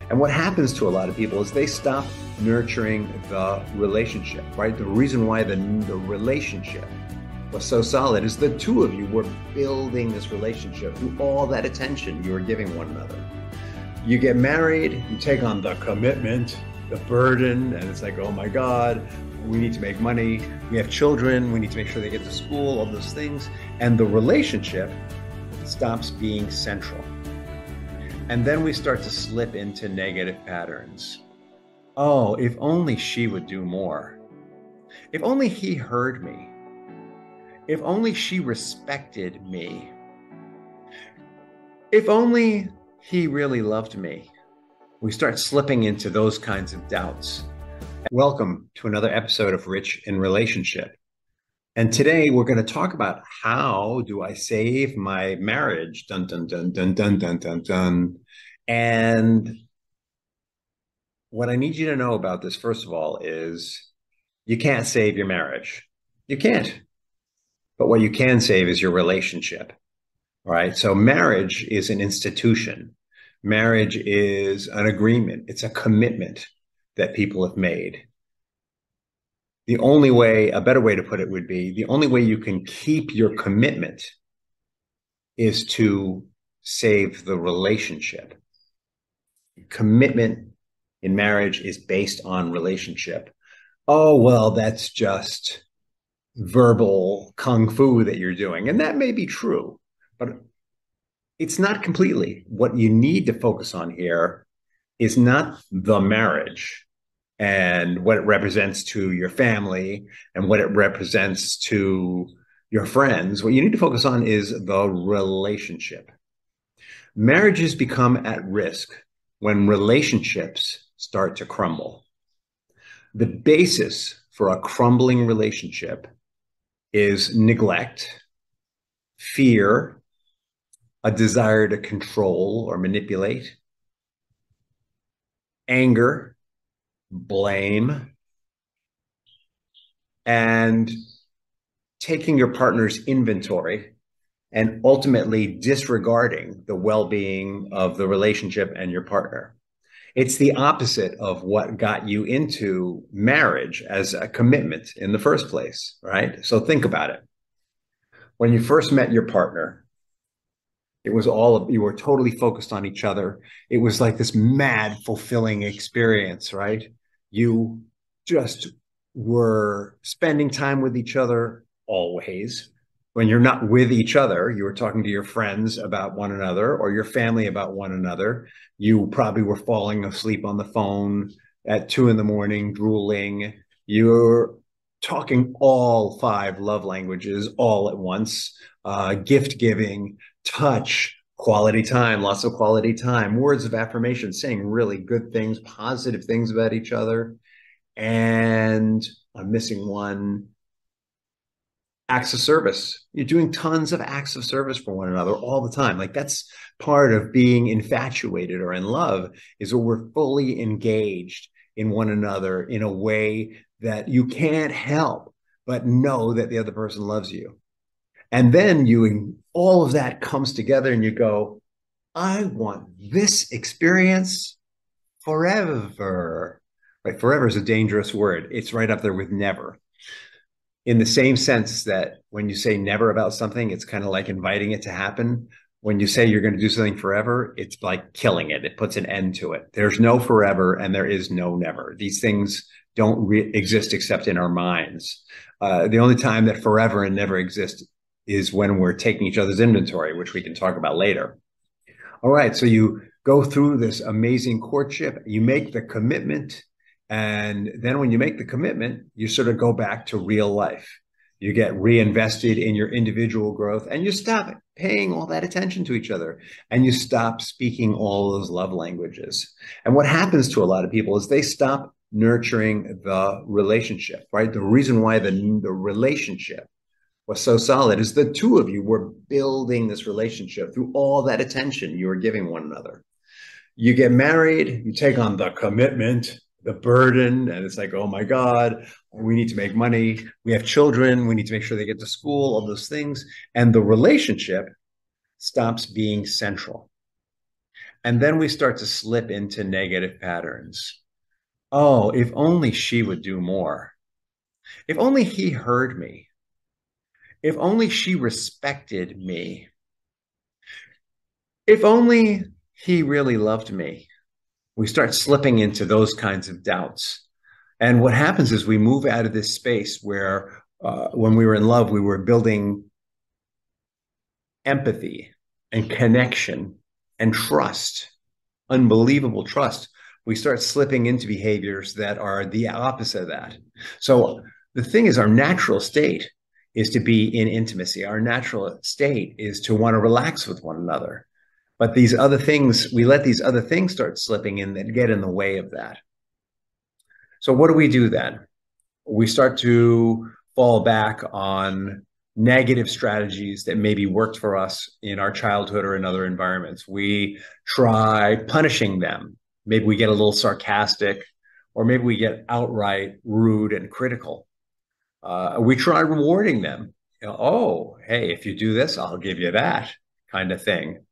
And what happens to a lot of people is they stop nurturing the relationship, right? The reason why the relationship was so solid is the two of you were building this relationship through all that attention you were giving one another. You get married, you take on the commitment, the burden, and it's like, oh my God, we need to make money. We have children, we need to make sure they get to school, all those things. And the relationship stops being central. And then we start to slip into negative patterns. Oh, if only she would do more. If only he heard me. If only she respected me. If only he really loved me. We start slipping into those kinds of doubts. Welcome to another episode of Rich in Relationship. And today we're going to talk about how do I save my marriage? Dun, dun, dun, dun, dun, dun, dun, dun. And what I need you to know about this, first of all, is you can't save your marriage. You can't. But what you can save is your relationship, right? So marriage is an institution. Marriage is an agreement. It's a commitment that people have made. The only way, a better way to put it would be, the only way you can keep your commitment is to save the relationship. Commitment in marriage is based on relationship. Oh, well, that's just verbal kung fu that you're doing. And that may be true, but it's not completely. What you need to focus on here is not the marriage and what it represents to your family and what it represents to your friends. What you need to focus on is the relationship. Marriages become at risk when relationships start to crumble. The basis for a crumbling relationship is neglect, fear, a desire to control or manipulate, anger, blame, and taking your partner's inventory and ultimately disregarding the well-being of the relationship and your partner. It's the opposite of what got you into marriage as a commitment in the first place, right? So think about it. When you first met your partner, it was you were totally focused on each other. It was like this mad, fulfilling experience, right? You just were spending time with each other always. When you're not with each other, you were talking to your friends about one another or your family about one another. You probably were falling asleep on the phone at 2 a.m, drooling. You're talking all 5 love languages all at once, gift giving, touch, quality time, lots of quality time, words of affirmation, saying really good things, positive things about each other. And I'm missing one. Acts of service. You're doing tons of acts of service for one another all the time. Like that's part of being infatuated or in love, is that we're fully engaged in one another in a way that you can't help but know that the other person loves you. And then all of that comes together and you go, I want this experience forever. Right? Forever is a dangerous word. It's right up there with never. In the same sense that when you say never about something, it's kind of like inviting it to happen. When you say you're going to do something forever, it's like killing it. It puts an end to it. There's no forever and there is no never. These things don't exist except in our minds. The only time that forever and never exist is when we're taking each other's inventory, which we can talk about later. All right, so you go through this amazing courtship, you make the commitment, and then when you make the commitment, you sort of go back to real life. You get reinvested in your individual growth and you stop paying all that attention to each other and you stop speaking all those love languages. And what happens to a lot of people is they stop nurturing the relationship, right? The reason why the relationship was so solid is the two of you were building this relationship through all that attention you were giving one another. You get married, you take on the commitment, the burden, and it's like, oh my God, we need to make money. We have children. We need to make sure they get to school, all those things. And the relationship stops being central. And then we start to slip into negative patterns. Oh, if only she would do more. If only he heard me. If only she respected me. If only he really loved me. We start slipping into those kinds of doubts. And what happens is we move out of this space where when we were in love, we were building empathy and connection and trust, unbelievable trust. We start slipping into behaviors that are the opposite of that. So the thing is, our natural state is to be in intimacy. Our natural state is to want to relax with one another. But these other things, we let these other things start slipping in that get in the way of that. So what do we do then? We start to fall back on negative strategies that maybe worked for us in our childhood or in other environments. We try punishing them. Maybe we get a little sarcastic, or maybe we get outright rude and critical. We try rewarding them. You know, oh, hey, if you do this, I'll give you that kind of thing.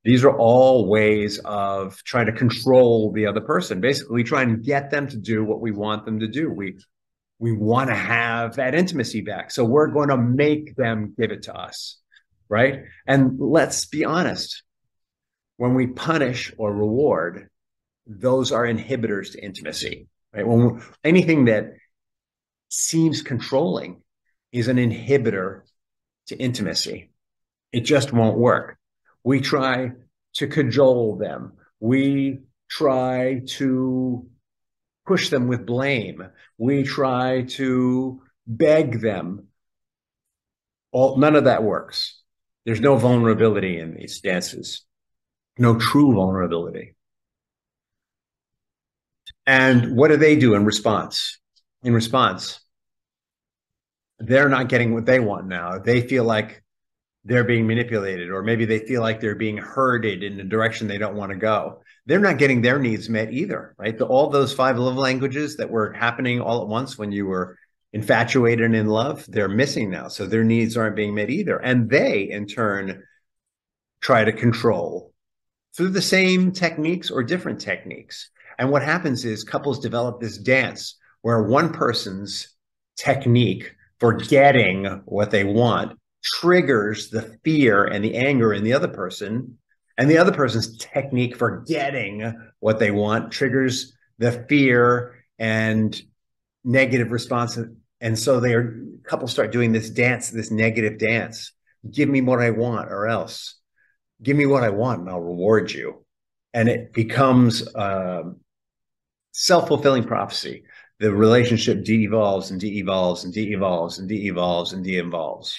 These are all ways of trying to control the other person. Basically, we try and get them to do what we want them to do. We want to have that intimacy back. So we're going to make them give it to us, right? And let's be honest, when we punish or reward, those are inhibitors to intimacy, right? When anything that seems controlling is an inhibitor to intimacy. It just won't work. We try to cajole them. We try to push them with blame. We try to beg them. None of that works. There's no vulnerability in these dances, no true vulnerability. And what do they do in response? In response, they're not getting what they want now. They feel like they're being manipulated, or maybe they feel like they're being herded in a direction they don't want to go. They're not getting their needs met either, right? All those 5 love languages that were happening all at once when you were infatuated and in love, they're missing now. So their needs aren't being met either. And they, in turn, try to control through the same techniques or different techniques. And what happens is couples develop this dance where one person's technique for getting what they want triggers the fear and the anger in the other person, and the other person's technique for getting what they want triggers the fear and negative response. And so couples start doing this dance, this negative dance. Give me what I want, or else. Give me what I want and I'll reward you. And it becomes self-fulfilling prophecy. The relationship de-evolves and de-evolves and de-evolves and de-evolves and de-evolves.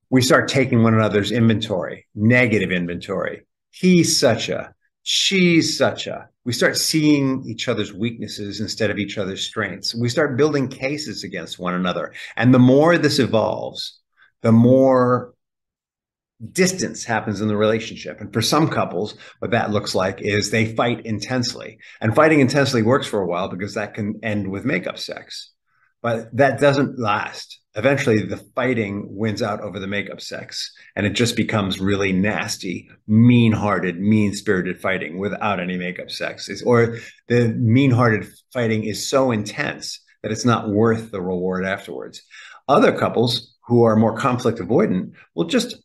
We start taking one another's inventory, negative inventory. He's such a, she's such a. We start seeing each other's weaknesses instead of each other's strengths. We start building cases against one another. And the more this evolves, the more distance happens in the relationship. And for some couples, what that looks like is they fight intensely. And fighting intensely works for a while because that can end with makeup sex. But that doesn't last. Eventually, the fighting wins out over the makeup sex, and it just becomes really nasty, mean-hearted, mean-spirited fighting without any makeup sex. Or the mean-hearted fighting is so intense that it's not worth the reward afterwards. Other couples who are more conflict avoidant will just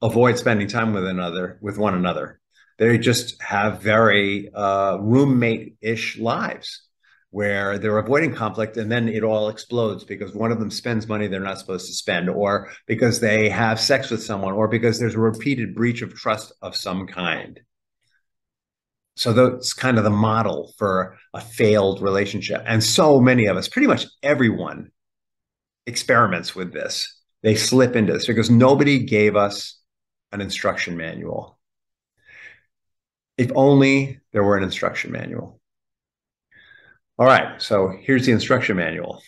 avoid spending time with one another. They just have very roommate-ish lives where they're avoiding conflict, and then it all explodes because one of them spends money they're not supposed to spend, or because they have sex with someone, or because there's a repeated breach of trust of some kind. So that's kind of the model for a failed relationship. And so many of us, pretty much everyone, experiments with this. They slip into this because nobody gave us an instruction manual. If only there were an instruction manual. All right, so here's the instruction manual.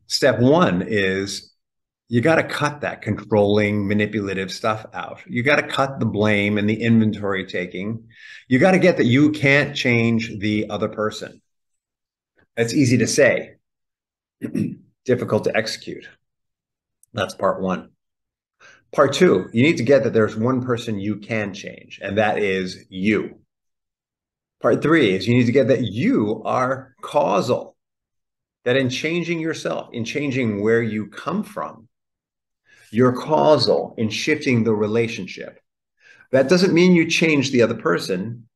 Step 1 is you got to cut that controlling, manipulative stuff out. You got to cut the blame and the inventory taking. You got to get that you can't change the other person. That's easy to say, difficult to execute. That's part 1. Part two, you need to get that there's one person you can change, and that is you. Part three is you need to get that you are causal, that in changing yourself, in changing where you come from, you're causal in shifting the relationship. That doesn't mean you change the other person.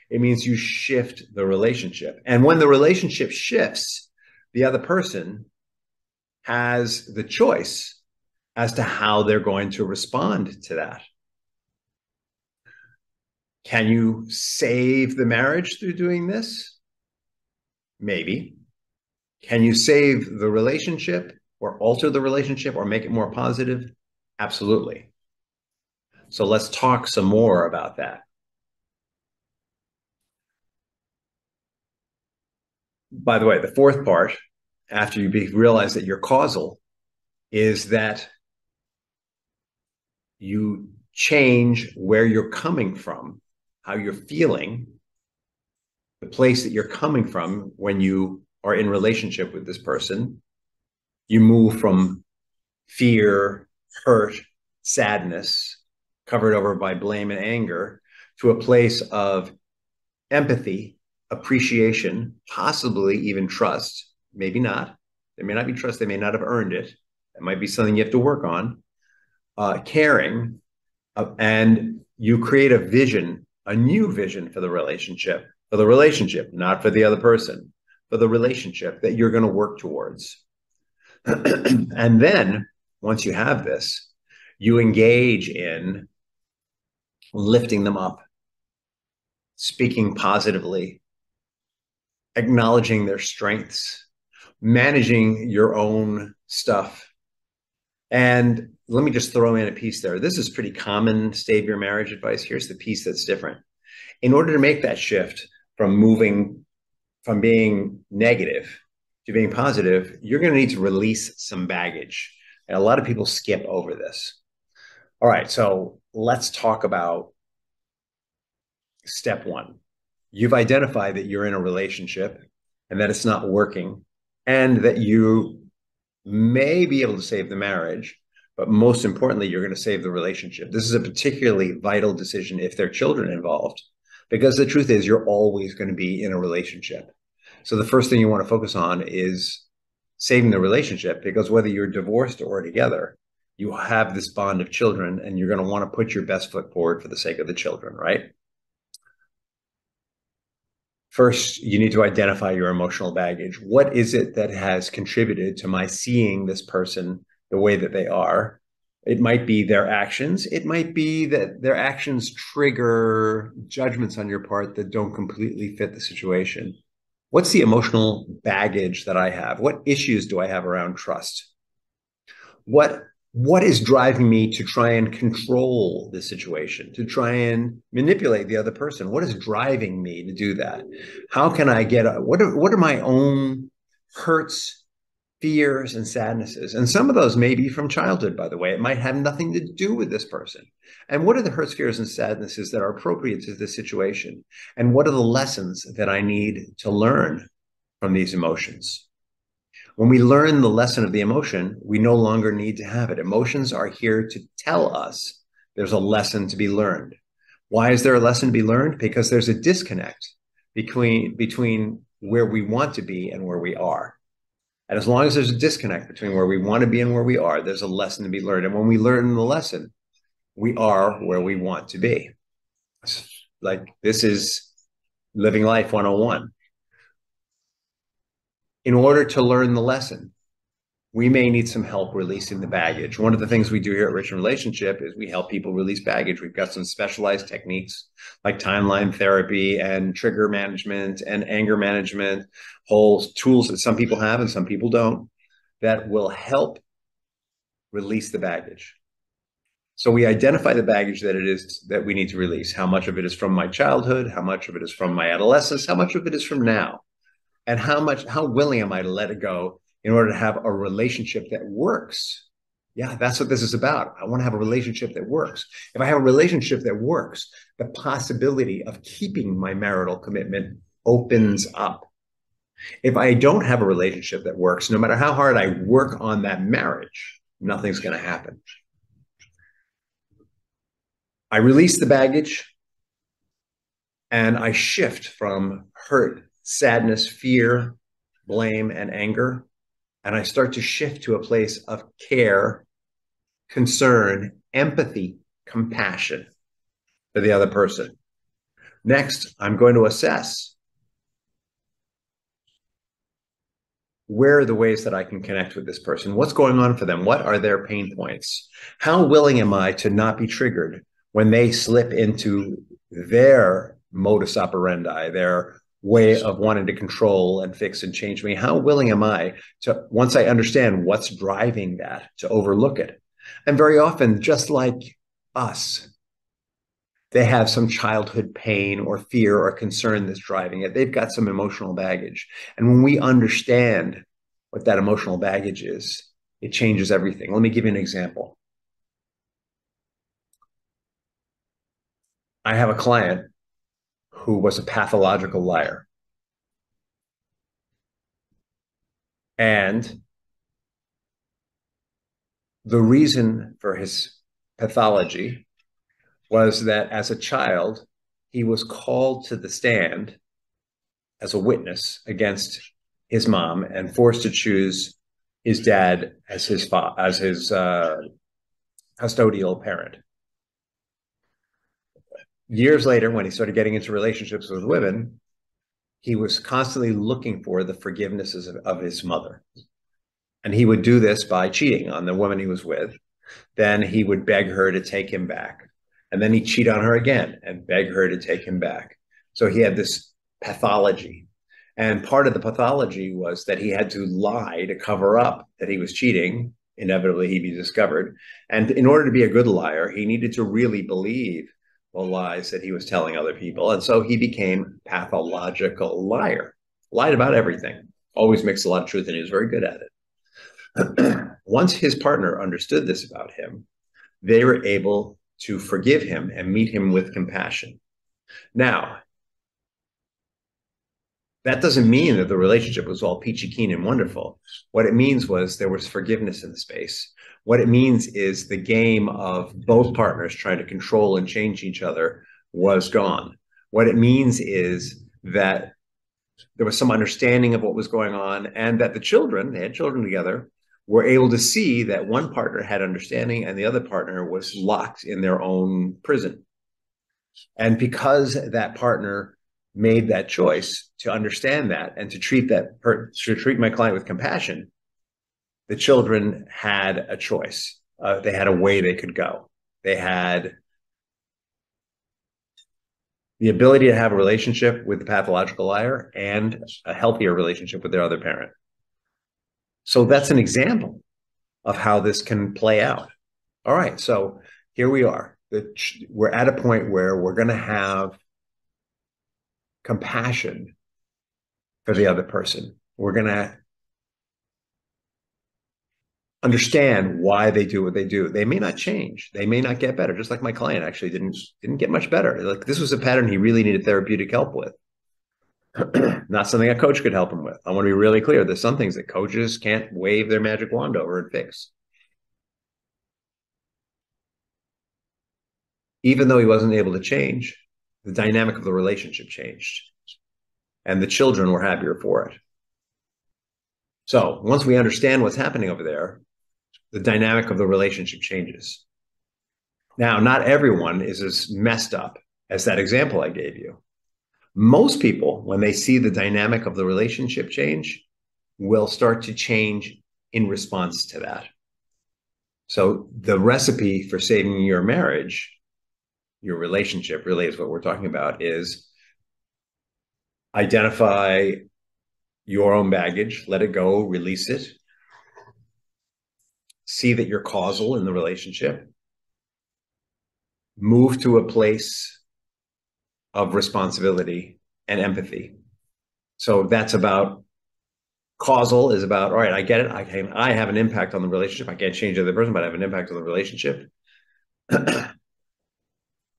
It means you shift the relationship. And when the relationship shifts, the other person has the choice as to how they're going to respond to that. Can you save the marriage through doing this? Maybe. Can you save the relationship or alter the relationship or make it more positive? Absolutely. So let's talk some more about that. By the way, the fourth part, after you realize that you're causal, is that you change where you're coming from, how you're feeling, the place that you're coming from when you are in relationship with this person. You move from fear, hurt, sadness, covered over by blame and anger, to a place of empathy, appreciation, possibly even trust, maybe not. There may not be trust. They may not have earned it. That might be something you have to work on. Caring, and you create a vision, a new vision for the relationship, not for the other person, for the relationship that you're going to work towards. And then once you have this, you engage in lifting them up, speaking positively, acknowledging their strengths, managing your own stuff. And let me just throw in a piece there. This is pretty common save your marriage advice. Here's the piece that's different. In order to make that shift from moving from being negative to being positive, you're going to need to release some baggage. And a lot of people skip over this. All right, so let's talk about step one. You've identified that you're in a relationship and that it's not working, and that you may be able to save the marriage, but most importantly, you're going to save the relationship. This is a particularly vital decision if there are children involved, because the truth is you're always going to be in a relationship. So the first thing you want to focus on is saving the relationship, because whether you're divorced or together, you have this bond of children, and you're going to want to put your best foot forward for the sake of the children, right? First, you need to identify your emotional baggage. What is it that has contributed to my seeing this person the way that they are? It might be their actions. It might be that their actions trigger judgments on your part that don't completely fit the situation. What's the emotional baggage that I have? What issues do I have around trust? What is driving me to try and control the situation, to try and manipulate the other person? What is driving me to do that? How can I what are my own hurts, fears, and sadnesses? And some of those may be from childhood, by the way. It might have nothing to do with this person. And what are the hurts, fears, and sadnesses that are appropriate to this situation? And what are the lessons that I need to learn from these emotions? When we learn the lesson of the emotion, we no longer need to have it. Emotions are here to tell us there's a lesson to be learned. Why is there a lesson to be learned? Because there's a disconnect between where we want to be and where we are. And as long as there's a disconnect between where we want to be and where we are, there's a lesson to be learned. And when we learn the lesson, we are where we want to be. Like, this is living life 101. In order to learn the lesson, we may need some help releasing the baggage. One of the things we do here at Rich in Relationship is we help people release baggage. We've got some specialized techniques like timeline therapy and trigger management and anger management, whole tools that some people have and some people don't, that will help release the baggage. So we identify the baggage that it is that we need to release. How much of it is from my childhood? How much of it is from my adolescence? How much of it is from now? And how willing am I to let it go in order to have a relationship that works? Yeah, that's what this is about. I want to have a relationship that works. If I have a relationship that works, the possibility of keeping my marital commitment opens up. If I don't have a relationship that works, no matter how hard I work on that marriage, nothing's going to happen. I release the baggage and I shift from hurt, sadness, fear, blame, and anger. And I start to shift to a place of care, concern, empathy, compassion for the other person. Next, I'm going to assess where are the ways that I can connect with this person? What's going on for them? What are their pain points? How willing am I to not be triggered when they slip into their modus operandi, their way of wanting to control and fix and change me? How willing am I to, once I understand what's driving that, to overlook it? And very often, just like us, they have some childhood pain or fear or concern that's driving it. They've got some emotional baggage. And when we understand what that emotional baggage is, it changes everything. Let me give you an example. I have a client who was a pathological liar. And the reason for his pathology was that as a child, he was called to the stand as a witness against his mom and forced to choose his dad as his custodial parent. Years later, when he started getting into relationships with women, he was constantly looking for the forgivenesses of his mother. And he would do this by cheating on the woman he was with. Then he would beg her to take him back. And then he'd cheat on her again and beg her to take him back. So he had this pathology. And part of the pathology was that he had to lie to cover up that he was cheating. Inevitably, he'd be discovered. And in order to be a good liar, he needed to really believe the lies that he was telling other people. And so he became a pathological liar, lied about everything, always mixed a lot of truth, and he was very good at it. Once his partner understood this about him, they were able to forgive him and meet him with compassion. Now, that doesn't mean that the relationship was all peachy keen and wonderful. What it means was there was forgiveness in the space. What it means is the game of both partners trying to control and change each other was gone. What it means is that there was some understanding of what was going on, and that the children, they had children together, were able to see that one partner had understanding and the other partner was locked in their own prison. And because that partner made that choice to understand that and to treat my client with compassion, the children had a choice. They had a way they could go. They had the ability to have a relationship with the pathological liar and a healthier relationship with their other parent. So that's an example of how this can play out. All right, so here we are. We're at a point where we're going to have compassion for the other person. We're going to understand why they do what they do. They may not change. They may not get better. Just like my client actually didn't get much better. Like, this was a pattern he really needed therapeutic help with. Not something a coach could help him with. I want to be really clear. There's some things that coaches can't wave their magic wand over and fix. Even though he wasn't able to change, the dynamic of the relationship changed. And the children were happier for it. So once we understand what's happening over there, the dynamic of the relationship changes. Now, not everyone is as messed up as that example I gave you. Most people, when they see the dynamic of the relationship change, will start to change in response to that. So the recipe for saving your marriage, your relationship, really is what we're talking about, is identify your own baggage, let it go, release it, see that you're causal in the relationship, move to a place of responsibility and empathy. So that's about, causal is about, all right, I get it. I have an impact on the relationship. I can't change the other person, but I have an impact on the relationship.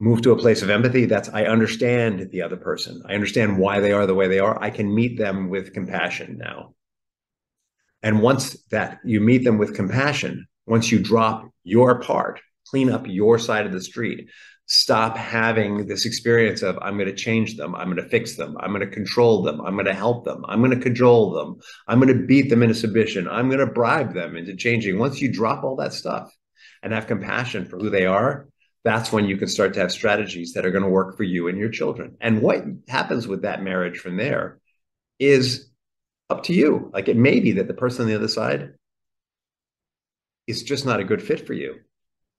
Move to a place of empathy. That's, I understand the other person. I understand why they are the way they are. I can meet them with compassion now. And once that you meet them with compassion, once you drop your part, clean up your side of the street, stop having this experience of I'm going to change them, I'm going to fix them, I'm going to control them, I'm going to help them, I'm going to cajole them, I'm going to beat them into submission, I'm going to bribe them into changing. Once you drop all that stuff and have compassion for who they are, that's when you can start to have strategies that are going to work for you and your children. And what happens with that marriage from there is up to you. Like, it may be that the person on the other side is just not a good fit for you.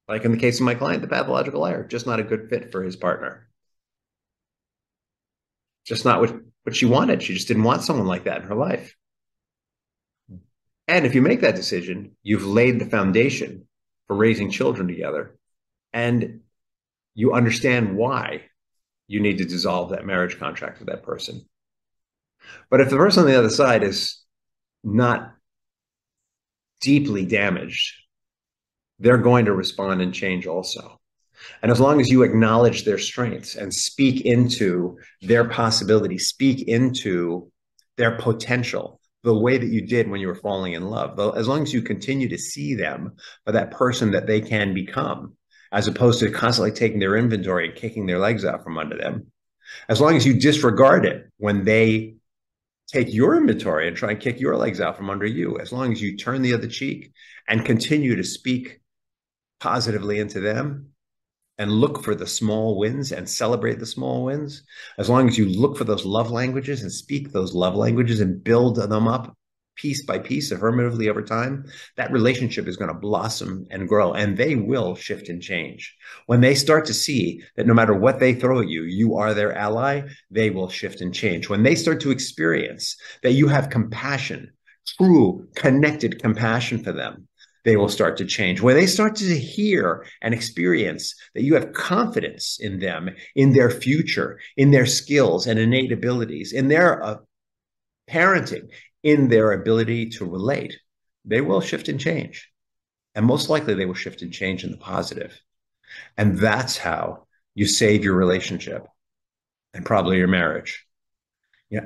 Like in the case of my client, the pathological liar, just not a good fit for his partner. Just not what she wanted. She just didn't want someone like that in her life. And if you make that decision, you've laid the foundation for raising children together. And you understand why you need to dissolve that marriage contract with that person. But if the person on the other side is not deeply damaged, they're going to respond and change also. And as long as you acknowledge their strengths and speak into their possibilities, speak into their potential, the way that you did when you were falling in love, as long as you continue to see them for that person that they can become, as opposed to constantly taking their inventory and kicking their legs out from under them, as long as you disregard it when they take your inventory and try and kick your legs out from under you, as long as you turn the other cheek and continue to speak positively into them and look for the small wins and celebrate the small wins, as long as you look for those love languages and speak those love languages and build them up piece by piece affirmatively over time, that relationship is going to blossom and grow, and they will shift and change. When they start to see that no matter what they throw at you, you are their ally, they will shift and change. When they start to experience that you have compassion, true connected compassion for them, they will start to change. When they start to hear and experience that you have confidence in them, in their future, in their skills and innate abilities, in their parenting, in their ability to relate, they will shift and change. And most likely they will shift and change in the positive. And that's how you save your relationship and probably your marriage.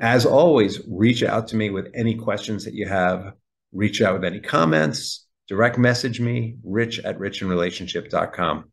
As always, reach out to me with any questions that you have. Reach out with any comments. Direct message me, rich@richinrelationship.com.